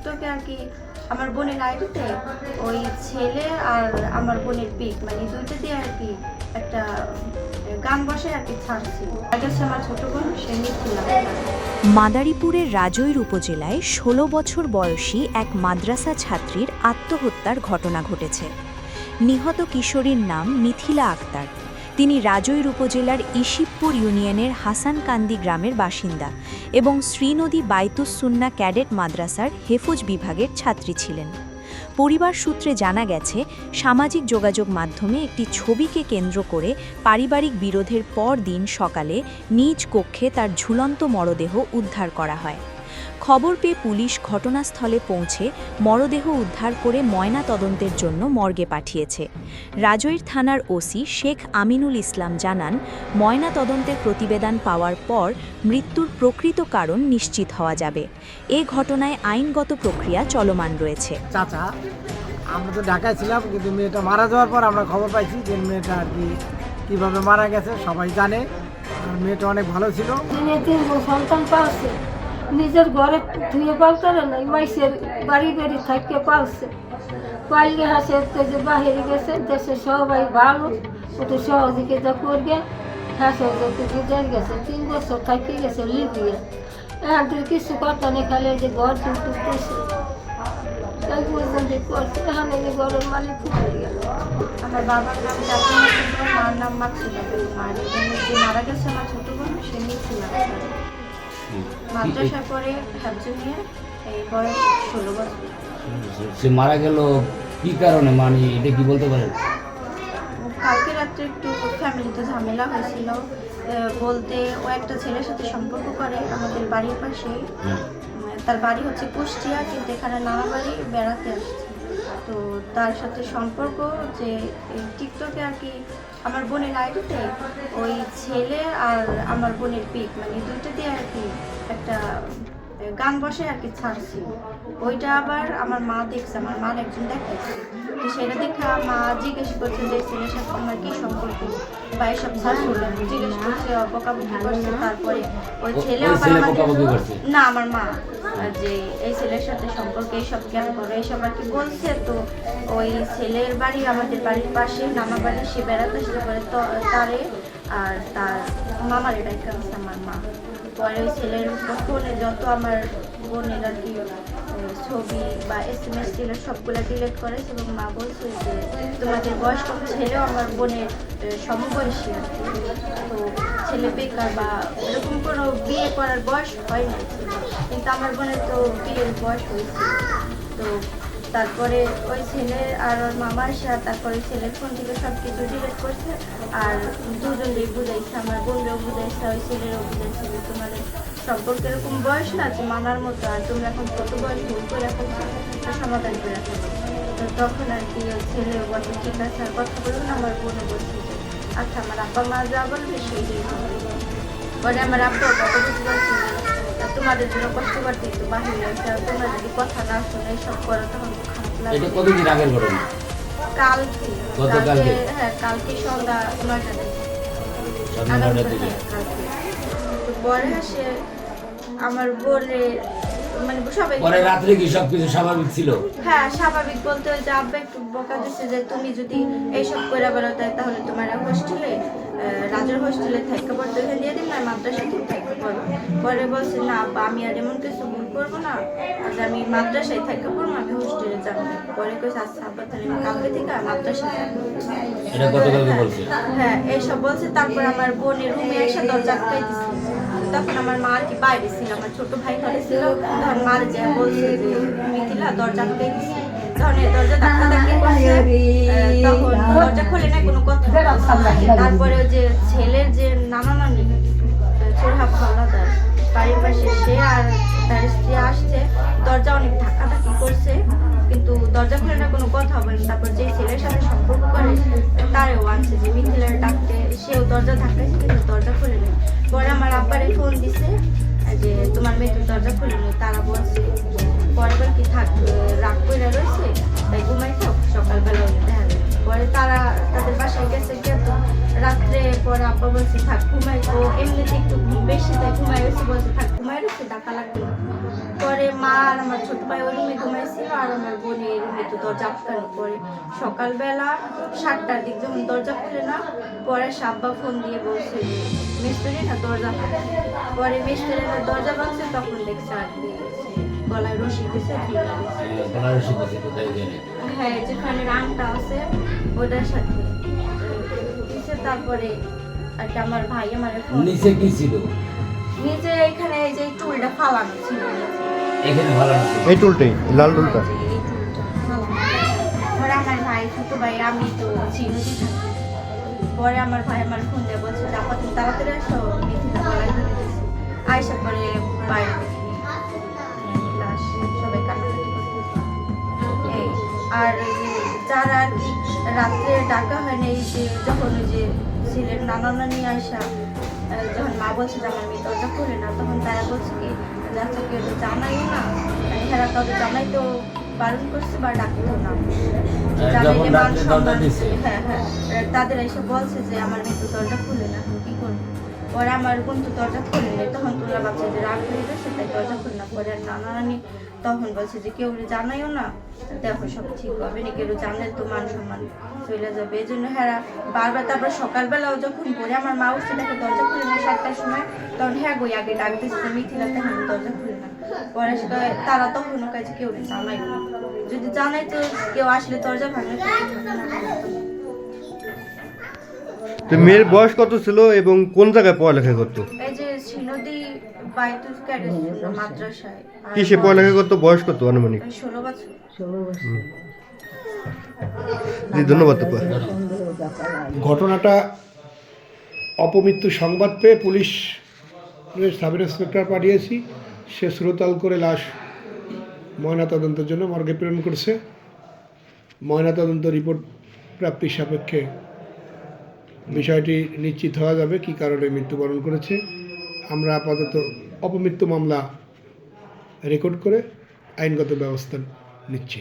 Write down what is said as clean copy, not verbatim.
টিকটকে আর কি আমার বোনের আইডিতে ওই ছেলে আর আমার বোনের পিক মানে দুইটা দিয়ে আর কি একটা গান বসে আর কি ছাড়ছিল। আগে আমার ছোট বোন সে মিথিলা। মাদারীপুরের রাজৈর উপজেলায় ১৬ বছর বয়সী এক মাদ্রাসা ছাত্রীর আত্মহত্যার ঘটনা ঘটেছে। নিহত কিশোরীর নাম মিথিলা আক্তার। তিনি রাজৈর উপজেলার ইশিবপুর ইউনিয়নের হাসানকান্দি গ্রামের বাসিন্দা এবং শ্রীনদী বাইতুস সুন্নাহ ক্যাডেট মাদ্রাসার হেফজ বিভাগের ছাত্রী ছিলেন। পরিবার সূত্রে জানা গেছে, সামাজিক যোগাযোগ মাধ্যমে একটি ছবিকে কেন্দ্র করে পারিবারিক বিরোধের পর দিন সকালে নিজ কক্ষে তার ঝুলন্ত মরদেহ উদ্ধার করা হয়। খবর পেয়ে পুলিশ ঘটনাস্থলে পৌঁছে মরদেহ উদ্ধার করে ময়না তদন্তের জন্য মর্গে পাঠিয়েছে। রাজৈর থানার ওসি শেখ আমিনুল ইসলাম জানান, ময়না তদন্তের প্রতিবেদন পাওয়ার পর মৃত্যুর প্রকৃত কারণ নিশ্চিত হওয়া যাবে। এ ঘটনায় আইনগত প্রক্রিয়া চলমান রয়েছে। চাচা, আমরা তো ঢাকায় ছিলাম, কিন্তু মেয়েটা মারা যাওয়ার পর আমরা খবর পাইছি যে মেয়েটা আর কি কীভাবে মারা গেছে সবাই জানে। আর মেয়েটা অনেক ভালো ছিল। সন্তান পালছে, নিজের ঘরে ধুয়ে পালতে নাই, মাইসের বাড়ি বাড়ি থাকে পালছে। পাইলে হাসে যে বাহিরে গেছে, দেশে সবাই ভালো, ওটা সহযোগিতা করবে। হাসে গুজার গেছে, 3 বছর থাকি গেছে লিবিয়া। এখন তুই কিছু করতে নেই, খালি যে ঘর টুকটুক করছে, এই পর্যন্ত করছে। এখন এই ঘরের মালিক হয়ে গেল। আমার বাবার নাম মার নাম মাকসুদা। আর যে মারা গেছে আমার ছোট বোন সে মিথিলা। মাদ্রাসায় পরে হ্যাবজুনিয়া, এই বয়স 16 বছর। সে মারা গেল কি কারণে, মানে এটা কি বলতে পারেন? কালকে রাত্রে একটু ফ্যামিলিতে ঝামেলা হয়েছিল। বলতে ও একটা ছেলের সাথে সম্পর্ক করে আমাদের বাড়ির পাশে। তার বাড়ি হচ্ছে কুষ্টিয়া, কিন্তু এখানে নানা বাড়ি বেড়াতে আসছে। তো তার সাথে সম্পর্ক যে টিকটকে আর কি আমার বোনের আইডিতে ওই ছেলে আর আমার বোনের পিক মানে দুইটা দিয়ে আর কি একটা গান বসে আর কি ছাড়ছিল। ওইটা আবার আমার মা দেখছে, আমার মার একজন দেখাচ্ছে। তো সেটা দেখে মা জিজ্ঞেস করছে যে ছেলের সাথে আমার কি সম্পর্ক বা এসব ছাড়ছিল, জিজ্ঞেস করছে, বকাবকি করছে। তারপরে ওই ছেলে আবার না আমার মা যে এই ছেলের সাথে সম্পর্ক এইসব কেন করে এইসব আর কি বলছে। তো ওই ছেলের বাড়ি আমাদের বাড়ির পাশে, নানা বাড়ি, সে বেড়াতে আসতে পারে তো তারে আর তার মামার এটাই কাছে আমার মা। পরে ওই ছেলের ফোনে যত আমার বোনের আর কি ছবি বা SMS ছিল সবগুলো ডিলিট করেছে এবং মা বলছে যে তোমাদের বয়স কম, ছেলেও আমার বোনের সমবয়সী আর কি। তো ছেলে বেকার বা এরকম কোনো বিয়ে করার বয়স হয় না, কিন্তু আমার বোনের তো বিয়ের বয়স হয়েছে। তো তারপরে ওই ছেলে আর ওর মামার সাথে তারপরে ছেলের ফোন থেকে সব কিছু ডিলিট করছে। আর দুজনেই বুঝাইছে, আমার বোনরাও বুঝাইছে, ওই ছেলেরও বুঝাইছে যে তোমার সম্পর্কে এরকম বয়স না যে মানার মতো, আর তুমি এখন কত বয়স ভুল করে রাখছো, সমাধান করে রাখো। তো তখন আর কি ওই ছেলেও বলছে ঠিক আছে আর কথা বলবো না। আমার বোনে বলছে যে আচ্ছা আমার আব্বা মা যা বলবে সেই পরে আমার আব্বা কত বুঝতে পারছি যে তোমাদের জন্য কষ্ট করতে একটু বাহিরে আছে, আর তোমরা যদি কথা না শোনে এইসব করো তখন খারাপ লাগে। এটা কতদিন আগের ঘটনা? কালকে হ্যাঁ, কালকে সন্ধ্যা 9টার দিকে। তো পরে আসে আমার বলে মানে সবাই পরে রাত্রে কি সবকিছু স্বাভাবিক ছিল? হ্যাঁ স্বাভাবিক বলতে ওই যে আব্বা একটু বকা দিচ্ছে যে তুমি যদি এইসব করে বেরোতে তাহলে তোমার হোস্টেলে রাজার হোস্টেলে থাকতে পারতো, এখানে দিয়ে দিন না মাদ্রাসায় থাকতে পারবো। পরে বলছে না আব্বা আমি আর এমন কিছু ভুল করবো না, আজ আমি মাদ্রাসায় থাকতে পারবো, আমি হোস্টেলে যাবো। পরে কইছে আচ্ছা আব্বা তাহলে আমি কালকে থেকে মাদ্রাসায় যাবো। হ্যাঁ এইসব বলছে। তারপর আমার বোনের রুমে এসে দরজা আটকাই দিচ্ছে। তখন আমার মা আর কি বাইরে ছিল, আমার ছোট ভাই ঘরে ছিল। তখন মার যে বলছে যে মিথিলা দরজা আটকাই দিচ্ছে, তখন দরজা ধাক্কাধাক্কি করছে, তখন দরজা খোলে না কোনো কথা। তারপরে ওই যে ছেলের যে নানা নানি সোহাগ হাওলাদার বাড়ির পাশে, সে আর তার স্ত্রী আসছে, দরজা অনেক ধাক্কাধাক্কি করছে কিন্তু দরজা খুলে না, কোনো কথা বলেনি। তারপর যে ছেলের সাথে সম্পর্ক করে তারেও আনছে যে মিথিলার ডাকতে, সেও দরজা ধাক্কাইছে কিন্তু দরজা খুলে নেই। পরে আমার আব্বারে ফোন দিছে যে তোমার মেয়ে তো দরজা খুলে নেই। তারা বলছে পরে কি থাক রাগ করে রয়েছে তাই ঘুমাই থাক, সকালবেলা দেখা যাবে। পরে তারা তাদের বাসায় গেছে, কিন্তু রাত্রে পরে আব্বা বলছে থাক ঘুমাই, ও এমনিতে একটু বেশি তাই ঘুমাই রয়েছে, বলছে থাক ঘুমাই রয়েছে, ডাকা লাগবে না। পরে মা আর আমার ছোট ভাই ওই রুমে ঘুমাইছিল, আর আমার বোন এই রুমে তো দরজা আটকানো। পরে সকালবেলা 7টার দিক যখন দরজা খুলে না, পরে সাব্বা ফোন দিয়ে বলছে যে মিস্ত্রি না দরজা ভাঙে। পরে মিস্ত্রি দরজা ভাঙছে, তখন দেখছে আর কি গলায় রশি দিছে, গলার রশি দিছে কোথায় গেলে? হ্যাঁ যেখানে রাংটা আছে ওটার সাথে দিছে। তারপরে আর কি আমার ভাই আমার ফোন নিচে কি ছিল? নিচে এখানে এই যে টুলটা ফালানো ছিল এখানে ভালো ছিল। এই টুলটাই, লাল টুলটা। পরে আমার ভাই ছোট ভাই আমি তো চিনি। পরে আমার ভাই আমার ফোন দিয়ে বলছে যে আপা তুমি তাড়াতাড়ি আসো, মিথিলা গলায় ধরে দিয়েছে। আয়সা পরে বাইরে দেখি লাশ, সবাই কান্নাকাটি করতেছে। এই আর ওই যে যারা আর কি রাত্রে ডাকা হয় না, এই যে যখন ওই যে ছেলের নানা নানি আসা, যখন মা বলছে যে আমার মেয়ে দরজা খুলে না, তখন তারা বলছে কি যে আচ্ছা কেউ তো জানাইও না, এরা কাউকে জানাইতেও বারণ করছে বা ডাকতেও না, জানাইলে মান সম্মান। হ্যাঁ হ্যাঁ, তাদের এসে বলছে যে আমার মেয়ে তো দরজা খুলে না, কি করবো। পরে আমার বোন তো দরজা খুলে নেই, তখন তোরা ভাবছে যে রাগ হয়ে গেছে তাই দরজা খুলে না। পরে আর নানা নানি তখন বলছে যে কেউ জানাইও না, দেখো সব ঠিক হবে না, কেউ জানলে তো মান সম্মান চলে যাবে। এই জন্য হ্যাঁ বারবার। তারপর সকালবেলাও যখন পরে আমার মা উঠছে দেখে দরজা খুলে না 7টার সময়, তখন হ্যাঁ গই আগে ডাকতেছে যে মিথিলা, তখন দরজা খুলে না। পরে তারা তখনও কাছে কেউ জানাই না, যদি জানাই তো কেউ আসলে দরজা ভাঙলে তো মেয়ের বয়স কত ছিল এবং কোন জায়গায় পড়ালেখা করতো? এই যে সিনদি বাইতুল ক্যাডেট মাদ্রাসায়। আর কি সে পড়ালেখা করতো? বয়স কত আনুমানিক? 16 বছর। জি, ধন্যবাদ আপা। ঘটনাটা অপমৃত্যু সংবাদ পেয়ে পুলিশ সাব ইন্সপেক্টর পাঠিয়েছি। সে শ্রোতাল করে লাশ ময়নাতদন্তের জন্য মর্গে প্রেরণ করছে। ময়নাতদন্ত রিপোর্ট প্রাপ্তির সাপেক্ষে বিষয়টি নিশ্চিত হওয়া যাবে কী কারণে মৃত্যুবরণ করেছে। আমরা আপাতত অপমৃত্যু মামলা রেকর্ড করে আইনগত ব্যবস্থা নিচ্ছি।